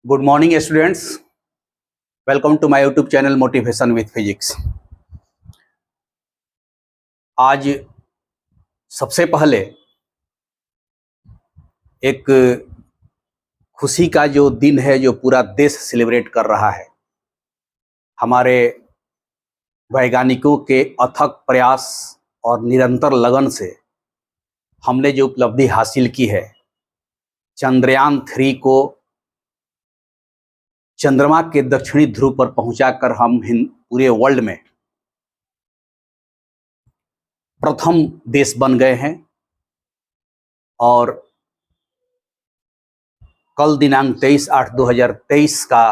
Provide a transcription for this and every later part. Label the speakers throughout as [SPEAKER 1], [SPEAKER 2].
[SPEAKER 1] Good morning students, welcome to my YouTube channel motivation with physics. आज सबसे पहले एक खुशी का जो दिन है जो पूरा देश सेलिब्रेट कर रहा है। हमारे वैज्ञानिकों के अथक प्रयास और निरंतर लगन से हमने जो उपलब्धि हासिल की है, चंद्रयान 3 को चंद्रमा के दक्षिणी ध्रुव पर पहुंचाकर हम पूरे वर्ल्ड में प्रथम देश बन गए हैं। और कल दिनांक 23/8/2023 का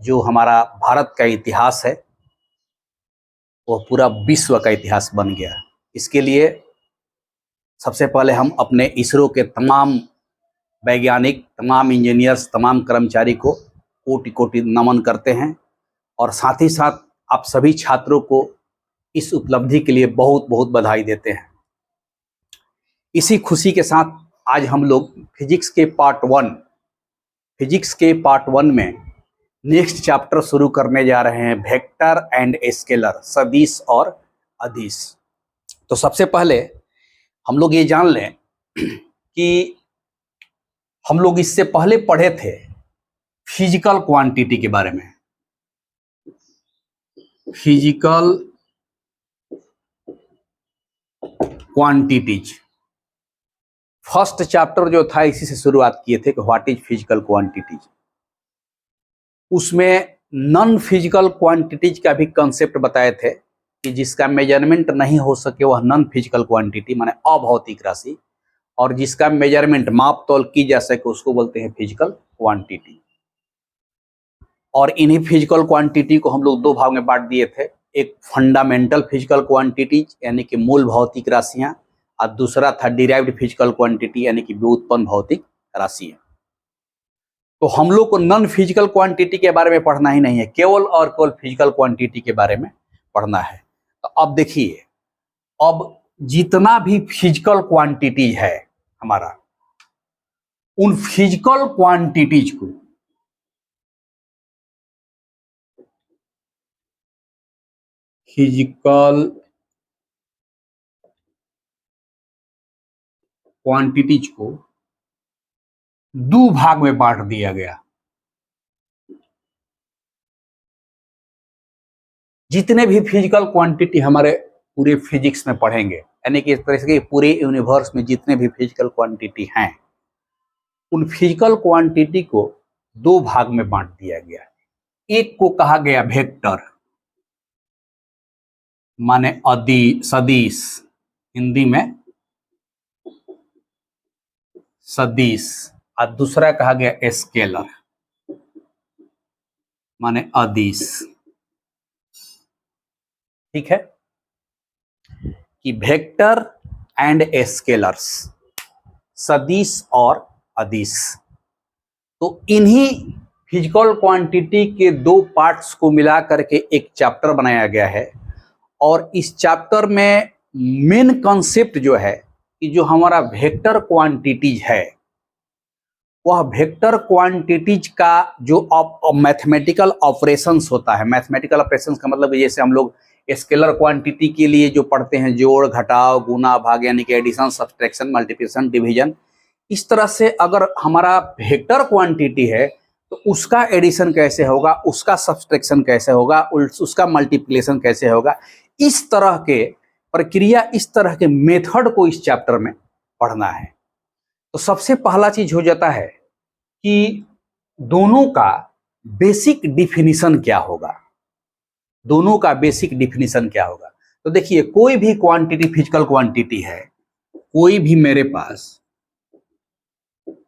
[SPEAKER 1] जो हमारा भारत का इतिहास है वो पूरा विश्व का इतिहास बन गया। इसके लिए सबसे पहले हम अपने इसरो के तमाम वैज्ञानिक, तमाम इंजीनियर्स, तमाम कर्मचारी को कोटि कोटि नमन करते हैं और साथ ही साथ आप सभी छात्रों को इस उपलब्धि के लिए बहुत बहुत बधाई देते हैं। इसी खुशी के साथ आज हम लोग फिजिक्स के पार्ट 1 में नेक्स्ट चैप्टर शुरू करने जा रहे हैं, वेक्टर एंड स्केलर, सदिश और अदिश। तो सबसे पहले हम लोग ये जान लें कि हम लोग इससे पहले पढ़े थे फिजिकल क्वांटिटी के बारे में। फिजिकल क्वांटिटीज फर्स्ट चैप्टर जो था इसी से शुरुआत किए थे कि व्हाट इज फिजिकल क्वांटिटीज। उसमें नॉन फिजिकल क्वांटिटीज का भी कंसेप्ट बताए थे कि जिसका मेजरमेंट नहीं हो सके वह नॉन फिजिकल क्वांटिटी माने अभौतिक राशि, और जिसका मेजरमेंट माप तौल की जा सके उसको बोलते हैं फिजिकल क्वांटिटी। और इन्हीं फिजिकल क्वांटिटी को हम लोग दो भाग में बांट दिए थे, एक फंडामेंटल फिजिकल क्वांटिटीज यानी कि मूल भौतिक राशियां, और दूसरा था डिराइव्ड फिजिकल क्वांटिटी यानी कि व्युत्पन्न भौतिक राशियां। तो हम लोग को नॉन फिजिकल क्वांटिटी के बारे में पढ़ना ही नहीं है, केवल और केवल फिजिकल क्वांटिटी के बारे में पढ़ना है। तो अब देखिए, अब जितना भी फिजिकल क्वांटिटी है हमारा, उन फिजिकल क्वांटिटीज को फिजिकल क्वांटिटीज को दो भाग में बांट दिया गया। जितने भी फिजिकल क्वांटिटी हमारे पूरे फिजिक्स में पढ़ेंगे, यानी कि इस तरह से पूरे यूनिवर्स में जितने भी फिजिकल क्वांटिटी हैं, उन फिजिकल क्वांटिटी को दो भाग में बांट दिया गया। एक को कहा गया वेक्टर माने सदिश, हिंदी में सदिश, और दूसरा कहा गया स्केलर माने अदिश। ठीक है कि वेक्टर एंड स्केलर्स, सदिश और अदिश। तो इन्हीं फिजिकल क्वांटिटी के दो पार्ट्स को मिला करके एक चैप्टर बनाया गया है। और इस चैप्टर में मेन कॉन्सेप्ट जो है कि जो हमारा वेक्टर क्वांटिटीज है, वह वेक्टर क्वांटिटीज का जो मैथमेटिकल ऑपरेशंस होता है, मैथमेटिकल ऑपरेशंस का मतलब जैसे हम लोग स्केलर क्वांटिटी के लिए जो पढ़ते हैं जोड़, घटाव, गुना, भाग यानी कि एडिशन, सब्सट्रैक्शन, मल्टीप्लिकेशन, डिवीजन, इस तरह से अगर हमारा वेक्टर क्वांटिटी है तो उसका एडिशन कैसे होगा, उसका सब्सट्रैक्शन कैसे होगा, उसका मल्टीप्लिकेशन कैसे होगा, इस तरह के प्रक्रिया, इस तरह के मेथड को इस चैप्टर में पढ़ना है। तो सबसे पहला चीज हो जाता है कि दोनों का बेसिक डिफिनीशन क्या होगा, दोनों का बेसिक डिफिनीशन क्या होगा। तो देखिए, कोई भी क्वांटिटी फिजिकल क्वांटिटी है, कोई भी मेरे पास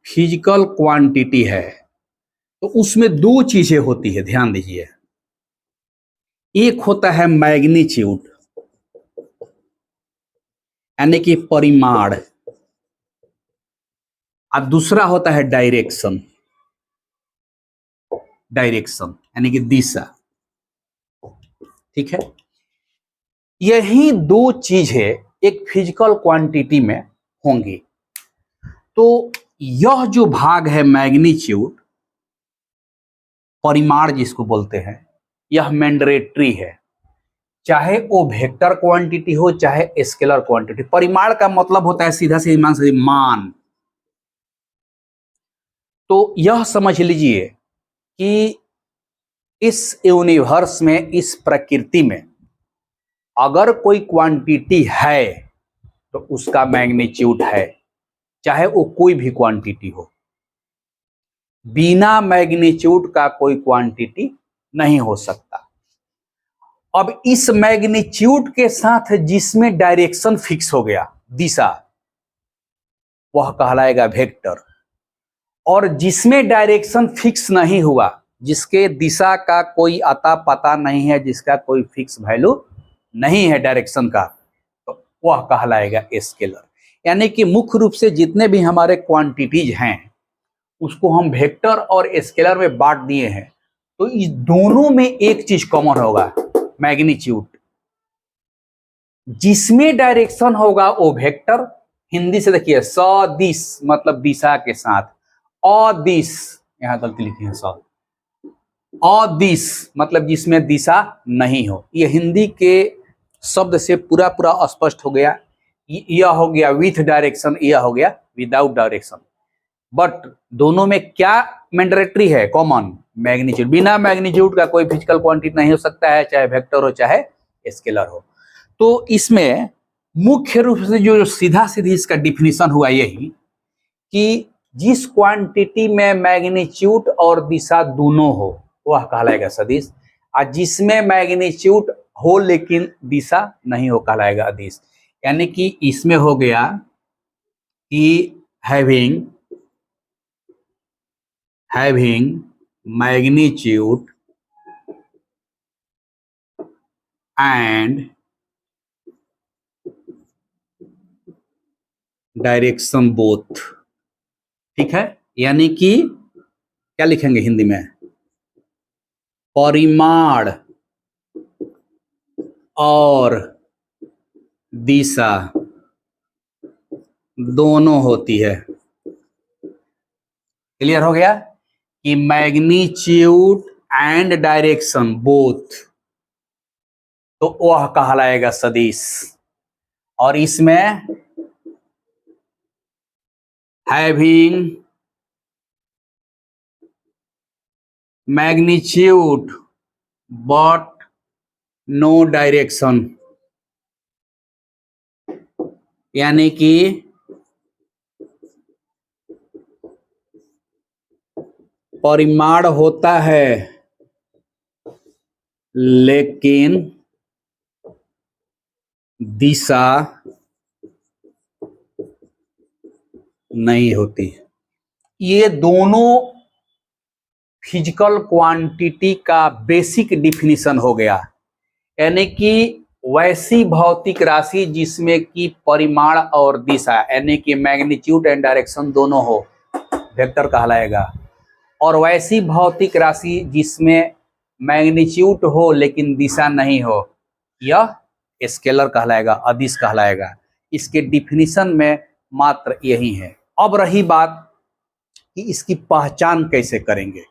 [SPEAKER 1] फिजिकल क्वांटिटी है तो उसमें दो चीजें होती है, ध्यान दीजिए। एक होता है मैग्नीट्यूड यानी कि परिमाण, और दूसरा होता है डायरेक्शन यानी कि दिशा। ठीक है, यही दो चीजें एक फिजिकल क्वांटिटी में होंगी। तो यह जो भाग है मैग्नीट्यूड, परिमाण जिसको बोलते हैं, यह मैंडेटरी है, चाहे वो वेक्टर क्वांटिटी हो चाहे स्केलर क्वांटिटी। परिमाण का मतलब होता है सीधा सीधा मान। तो यह समझ लीजिए कि इस यूनिवर्स में, इस प्रकृति में अगर कोई क्वांटिटी है तो उसका मैग्नीट्यूड है, चाहे वो कोई भी क्वांटिटी हो। बिना मैग्नीट्यूड का कोई क्वांटिटी नहीं हो सकता। अब इस मैग्नीट्यूड के साथ जिसमें डायरेक्शन फिक्स हो गया, दिशा, वह कहलाएगा वेक्टर। और जिसमें डायरेक्शन फिक्स नहीं हुआ, जिसके दिशा का कोई अता पता नहीं है, जिसका कोई फिक्स वैल्यू नहीं है डायरेक्शन का, तो वह कहलाएगा स्केलर। यानी कि मुख्य रूप से जितने भी हमारे क्वांटिटीज हैं उसको हम वेक्टर और स्केलर में बांट दिए हैं। तो इस दोनों में एक चीज कॉमन होगा, मैग्नीट्यूड। जिसमें डायरेक्शन होगा वो वेक्टर। हिंदी से देखिए, सदिश मतलब दिशा के साथ, अदिश, यहां गलती लिखी है, अदिश मतलब जिसमें दिशा नहीं हो। ये हिंदी के शब्द से पूरा पूरा स्पष्ट हो गया। यह हो गया विथ डायरेक्शन, यह हो गया विदाउट डायरेक्शन। बट दोनों में क्या मैंडेटरी है कॉमन? मैग्नीट्यूड। बिना मैग्नीट्यूड का कोई फिजिकल क्वांटिटी नहीं हो सकता है, चाहे वेक्टर हो चाहे स्केलर हो। तो इसमें मुख्य रूप से जो सीधा सीधी इसका डिफिनीशन हुआ यही कि जिस क्वांटिटी में मैग्नीट्यूड और दिशा दोनों हो वह कहलाएगा सदिश, और जिसमें मैग्नीट्यूड हो लेकिन दिशा नहीं हो कहलाएगा अदिश। यानी कि इसमें हो गया कि having magnitude and direction both. ठीक है, यानी कि क्या लिखेंगे हिंदी में? परिमाण और दिशा दोनों होती है। क्लियर हो गया कि मैग्नीट्यूड एंड डायरेक्शन बोथ, तो वह कहलाएगा सदिश। और इसमें having magnitude but no direction, यानी कि परिमाण होता है लेकिन दिशा नहीं होती। ये दोनों फिजिकल क्वांटिटी का बेसिक डिफिनीशन हो गया। यानी कि वैसी भौतिक राशि जिसमें कि परिमाण और दिशा यानी कि मैग्नीट्यूड एंड डायरेक्शन दोनों हो, वेक्टर कहलाएगा। और वैसी भौतिक राशि जिसमें मैग्नीट्यूड हो लेकिन दिशा नहीं हो, यह स्केलर कहलाएगा, अदिश कहलाएगा। इसके डिफिनीशन में मात्र यही है। अब रही बात कि इसकी पहचान कैसे करेंगे,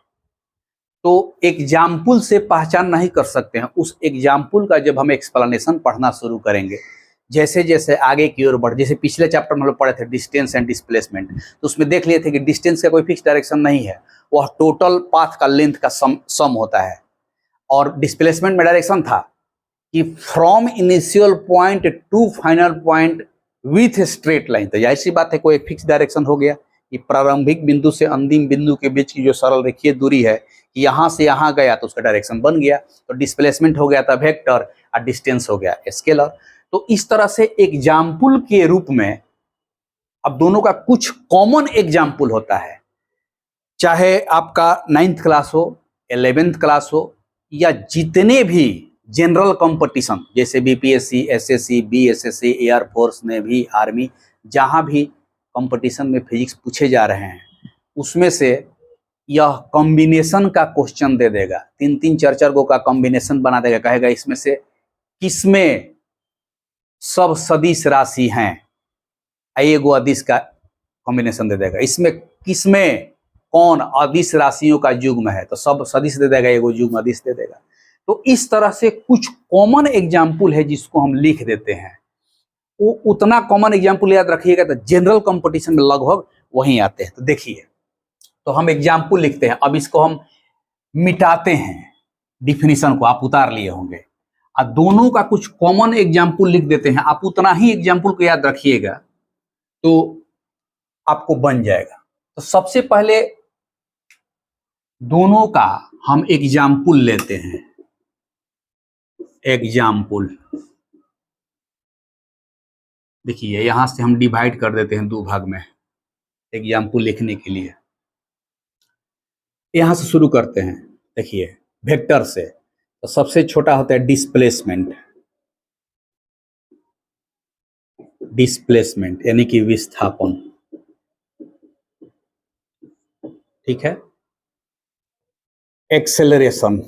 [SPEAKER 1] तो एग्जाम्पल से पहचान नहीं कर सकते हैं। उस एग्जाम्पल का जब हम एक्सप्लेनेशन पढ़ना शुरू करेंगे, जैसे जैसे आगे की ओर बढ़, जैसे पिछले चैप्टर में हम लोग पढ़े थे डिस्टेंस एंड डिस्प्लेसमेंट, तो उसमें देख लिए थे कि डिस्टेंस का कोई फिक्स डायरेक्शन नहीं है, वह टोटल पाथ का लेंथ का सम होता है। और डिस्प्लेसमेंट में डायरेक्शन था कि from initial point two final point with straight line. तो जाहिर सी बात है कोई एक फिक्स डायरेक्शन हो गया कि प्रारंभिक बिंदु से अंतिम बिंदु के बीच की जो सरल रेखीय दूरी है, यहाँ से यहाँ गया तो उसका डायरेक्शन बन गया। तो डिस्प्लेसमेंट हो गया था वेक्टर और डिस्टेंस हो गया स्केलर। तो इस तरह से एग्जाम्पल के रूप में अब दोनों का कुछ कॉमन एग्जाम्पल होता है, चाहे आपका 9th क्लास हो, 11th क्लास हो, या जितने भी जनरल कंपटीशन जैसे BPSC, SSC, BSSC, air force, navy, army, जहां भी कंपटीशन में फिजिक्स पूछे जा रहे हैं उसमें से यह कॉम्बिनेशन का क्वेश्चन दे देगा। 3-3, 4-4 गो का कॉम्बिनेशन बना देगा, कहेगा इसमें से किसमें सब सदिश राशि हैं, एगो अदिश का कॉम्बिनेशन दे देगा। इसमें किसमें कौन अदिश राशियों का युग्म है, तो सब सदिश दे देगा, एगो युग्म अदिश दे देगा। तो इस तरह से कुछ कॉमन एग्जाम्पल है जिसको हम लिख देते हैं। वो उतना कॉमन एग्जाम्पल याद रखिएगा तो जनरल कंपटीशन में लगभग वहीं आते हैं। तो देखिए, तो हम एग्जाम्पल लिखते हैं, अब इसको हम मिटाते हैं, डिफिनीशन को आप उतार लिए होंगे, और दोनों का कुछ कॉमन एग्जाम्पल लिख देते हैं। आप उतना ही एग्जाम्पल को याद रखिएगा तो आपको बन जाएगा। तो सबसे पहले दोनों का हम एग्जाम्पल लेते हैं। एग्जाम्पल देखिए, यहां से हम डिवाइड कर देते हैं दो भाग में एग्जाम्पल लिखने के लिए। यहां से शुरू करते हैं। देखिए, वेक्टर से तो सबसे छोटा होता है डिस्प्लेसमेंट। डिस्प्लेसमेंट यानी कि विस्थापन, ठीक है। एक्सेलरेशन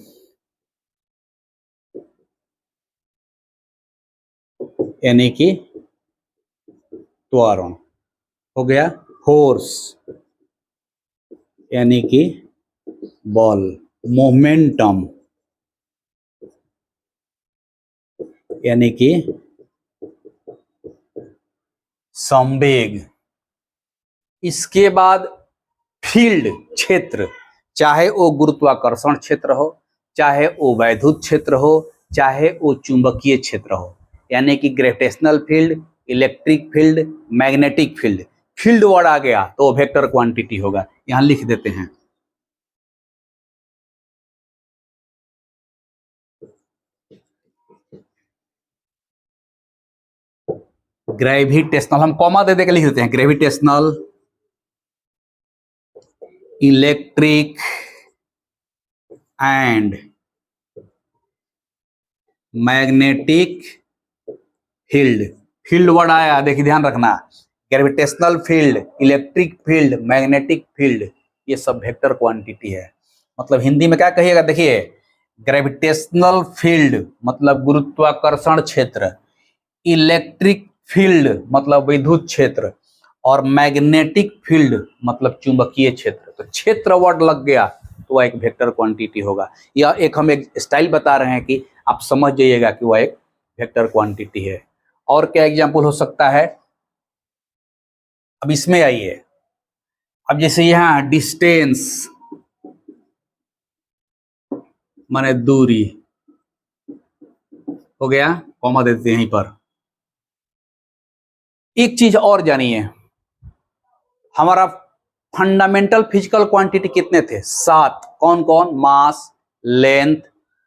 [SPEAKER 1] यानी कि त्वरण हो गया। फोर्स यानी कि बल। मोमेंटम यानी कि संवेग। इसके बाद फील्ड, क्षेत्र, चाहे वो गुरुत्वाकर्षण क्षेत्र हो, चाहे वो वैद्युत क्षेत्र हो, चाहे वो चुंबकीय क्षेत्र हो, यानी कि gravitational field, electric field, magnetic field. Field word आ गया तो वेक्टर क्वांटिटी होगा। यहां लिख देते हैं। ग्रेविटेशनल, हम कॉमा दे देकर लिख देते हैं, gravitational, electric and magnetic field. Field word आया, देखिए ध्यान रखना, gravitational field, electric field, magnetic field, ये सब वेक्टर क्वांटिटी है। मतलब हिंदी में क्या कहिएगा, देखिए, ग्रेविटेशनल फील्ड मतलब गुरुत्वाकर्षण क्षेत्र, इलेक्ट्रिक फील्ड मतलब विद्युत क्षेत्र, और मैग्नेटिक फील्ड मतलब चुंबकीय क्षेत्र। तो क्षेत्र वर्ड लग गया तो वह एक वेक्टर क्वांटिटी होगा। या एक हम एक स्टाइल बता रहे हैं कि आप समझ जाइएगा कि वह एक वेक्टर क्वांटिटी है। और क्या एग्जाम्पल हो सकता है, अब इसमें आइए। अब जैसे यहां डिस्टेंस माने दूरी हो गया, कॉमा देते हैं यहीं पर। एक चीज और जानिए, हमारा फंडामेंटल फिजिकल क्वांटिटी कितने थे? 7। कौन कौन? Mass, length,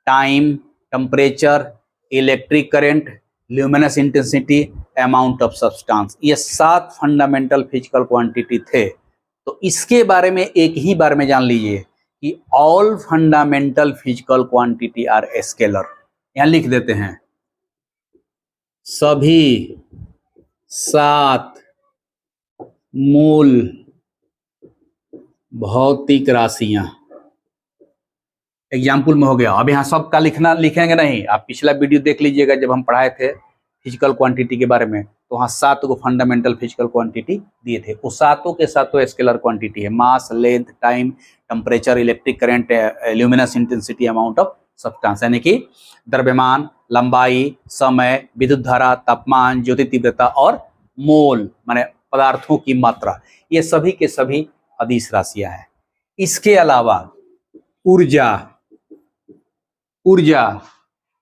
[SPEAKER 1] time, temperature, electric current, luminous intensity, amount of substance. ये 7 फंडामेंटल फिजिकल क्वांटिटी थे। तो इसके बारे में एक ही बार में जान लीजिए कि all fundamental physical quantity are scalar. यहां लिख देते हैं, सभी 7 मूल भौतिक राशियां। एग्जाम्पल में हो गया। अब यहाँ सबका लिखना लिखेंगे नहीं, आप पिछला वीडियो देख लीजिएगा जब हम पढ़ाए थे फिजिकल क्वांटिटी के बारे में, तो वहाँ 7 को फंडामेंटल फिजिकल क्वांटिटी दिए थे। वो 7 के 7 स्केलर क्वांटिटी है, mass, length, time, temperature, electric current, luminous intensity, amount of substance, यानी कि द्रव्यमान, लंबाई, समय, विद्युत धारा, तापमान, ज्योति तीव्रता और मोल माने पदार्थों की मात्रा। ये सभी के सभी अदिश राशियां हैं। इसके अलावा ऊर्जा, ऊर्जा,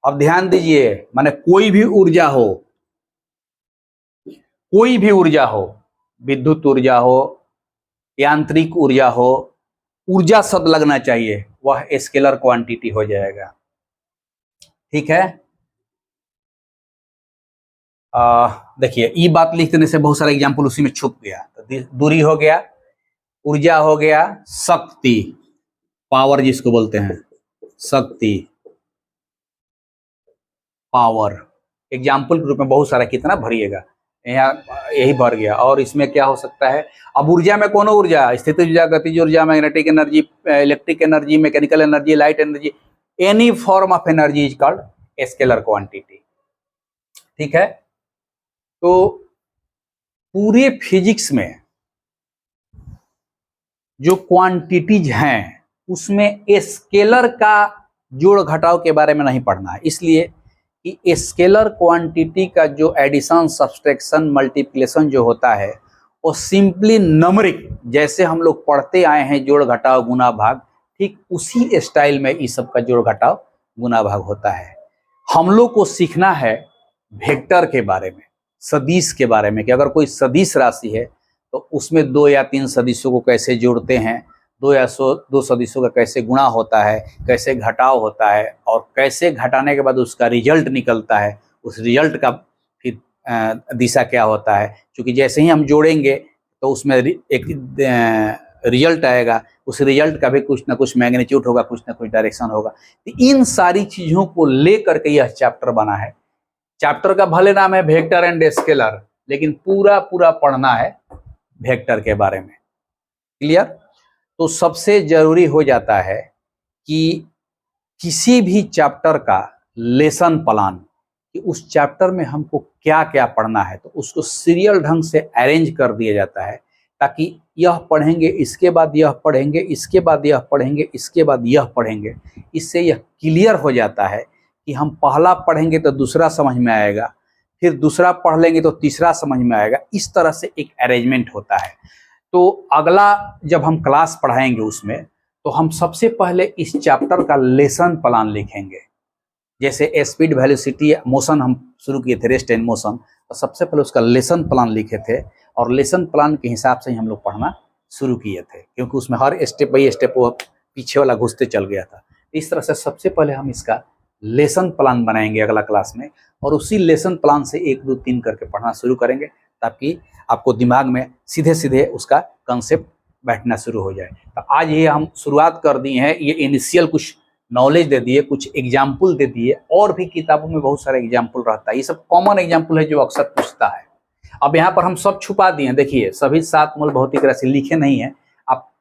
[SPEAKER 1] अब ध्यान दीजिए, माने कोई भी ऊर्जा हो, कोई भी ऊर्जा हो, विद्युत ऊर्जा हो, यांत्रिक ऊर्जा हो, ऊर्जा शब्द लगना चाहिए, वह स्केलर क्वांटिटी हो जाएगा। ठीक है। देखिए, ये बात लिख देने से बहुत सारा एग्जाम्पल उसी में छुप गया। तो दूरी हो गया, ऊर्जा हो गया, शक्ति, पावर जिसको बोलते हैं, शक्ति, पावर। एग्जाम्पल के रूप में बहुत सारा कितना भरिएगा, यहाँ यही भर गया। और इसमें क्या हो सकता है, अब ऊर्जा में कौन ऊर्जा? स्थितिज ऊर्जा, गतिज ऊर्जा, magnetic energy, electric energy, mechanical energy, light energy, any form of energy is called scalar quantity. ठीक है। तो पूरे फिजिक्स में जो क्वांटिटीज हैं उसमें स्केलर का जोड़ घटाव के बारे में नहीं पढ़ना है, इसलिए कि स्केलर क्वांटिटी का जो एडिशन, सब्सट्रैक्शन, मल्टीप्लिकेशन जो होता है वो सिंपली नंबरिक, जैसे हम लोग पढ़ते आए हैं जोड़ घटाव गुना भाग, ठीक उसी स्टाइल में इस सब का जोड़ घटाव गुना भाग होता है। हम लोग को सीखना है वेक्टर के बारे में, सदिश के बारे में, कि अगर कोई सदिश राशि है तो उसमें 2 या 3 सदिशों को कैसे जोड़ते हैं, 2 या 2 सदिशों का कैसे गुणा होता है, कैसे घटाव होता है, और कैसे घटाने के बाद उसका रिजल्ट निकलता है, उस रिजल्ट का फिर दिशा क्या होता है। क्योंकि जैसे ही हम जोड़ेंगे तो उसमें एक रिजल्ट आएगा, उस रिजल्ट का भी कुछ ना कुछ मैग्नीट्यूड होगा, कुछ ना कुछ डायरेक्शन होगा। तो इन सारी चीज़ों को लेकर के यह चैप्टर बना है। चैप्टर का भले नाम है वेक्टर एंड स्केलर, लेकिन पूरा पढ़ना है वेक्टर के बारे में। क्लियर? तो सबसे जरूरी हो जाता है कि किसी भी चैप्टर का लेसन प्लान, कि उस चैप्टर में हमको क्या क्या पढ़ना है, तो उसको सीरियल ढंग से अरेंज कर दिया जाता है, ताकि यह पढ़ेंगे, इसके बाद यह पढ़ेंगे, इसके बाद यह पढ़ेंगे, इसके बाद यह पढ़ेंगे। इससे यह क्लियर हो जाता है कि हम पहला पढ़ेंगे तो दूसरा समझ में आएगा, फिर दूसरा पढ़ लेंगे तो तीसरा समझ में आएगा। इस तरह से एक अरेंजमेंट होता है। तो अगला जब हम क्लास पढ़ाएंगे उसमें, तो हम सबसे पहले इस चैप्टर का लेसन प्लान लिखेंगे। जैसे स्पीड, वेलोसिटी, मोशन हम शुरू किए थे, रेस्ट एंड मोशन, तो सबसे पहले उसका लेसन प्लान लिखे थे, और लेसन प्लान के हिसाब से ही हम लोग पढ़ना शुरू किए थे, क्योंकि उसमें हर स्टेप बाई स्टेप वो पीछे वाला घुसते चल गया था। इस तरह से सबसे पहले हम इसका लेसन प्लान बनाएंगे अगला क्लास में, और उसी लेसन प्लान से 1, 2, 3 करके पढ़ना शुरू करेंगे, ताकि आपको दिमाग में सीधे सीधे उसका कंसेप्ट बैठना शुरू हो जाए। तो आज ये हम शुरुआत कर दी है, ये इनिशियल कुछ नॉलेज दे दिए, कुछ एग्जाम्पल दे दिए, और भी किताबों में बहुत सारे एग्जाम्पल रहता है। ये सब कॉमन एग्जाम्पल है जो अक्सर पूछता है। अब यहाँ पर हम सब छुपा दिए हैं। देखिए, सभी 7 मूल भौतिक राशि लिखे नहीं है। आप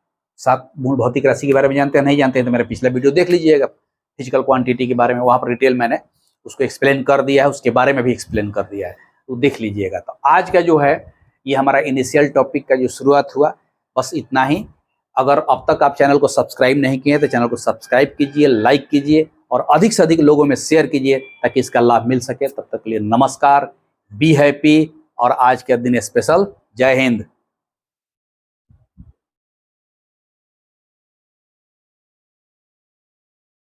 [SPEAKER 1] 7 मूल भौतिक राशि के बारे में जानते हैं, नहीं जानते हैं तो मेरा पिछला वीडियो देख लीजिएगा फिजिकल क्वांटिटी के बारे में, वहाँ पर डिटेल मैंने उसको एक्सप्लेन कर दिया है, उसके बारे में भी एक्सप्लेन कर दिया है, तो देख लीजिएगा। तो आज का जो है ये हमारा इनिशियल टॉपिक का जो शुरुआत हुआ, बस इतना ही। अगर अब तक आप चैनल को सब्सक्राइब नहीं किए तो चैनल को सब्सक्राइब कीजिए, लाइक कीजिए, और अधिक से अधिक लोगों में शेयर कीजिए, ताकि इसका लाभ मिल सके। तब तक के लिए नमस्कार, बी हैप्पी, और आज के दिन स्पेशल जय हिंद।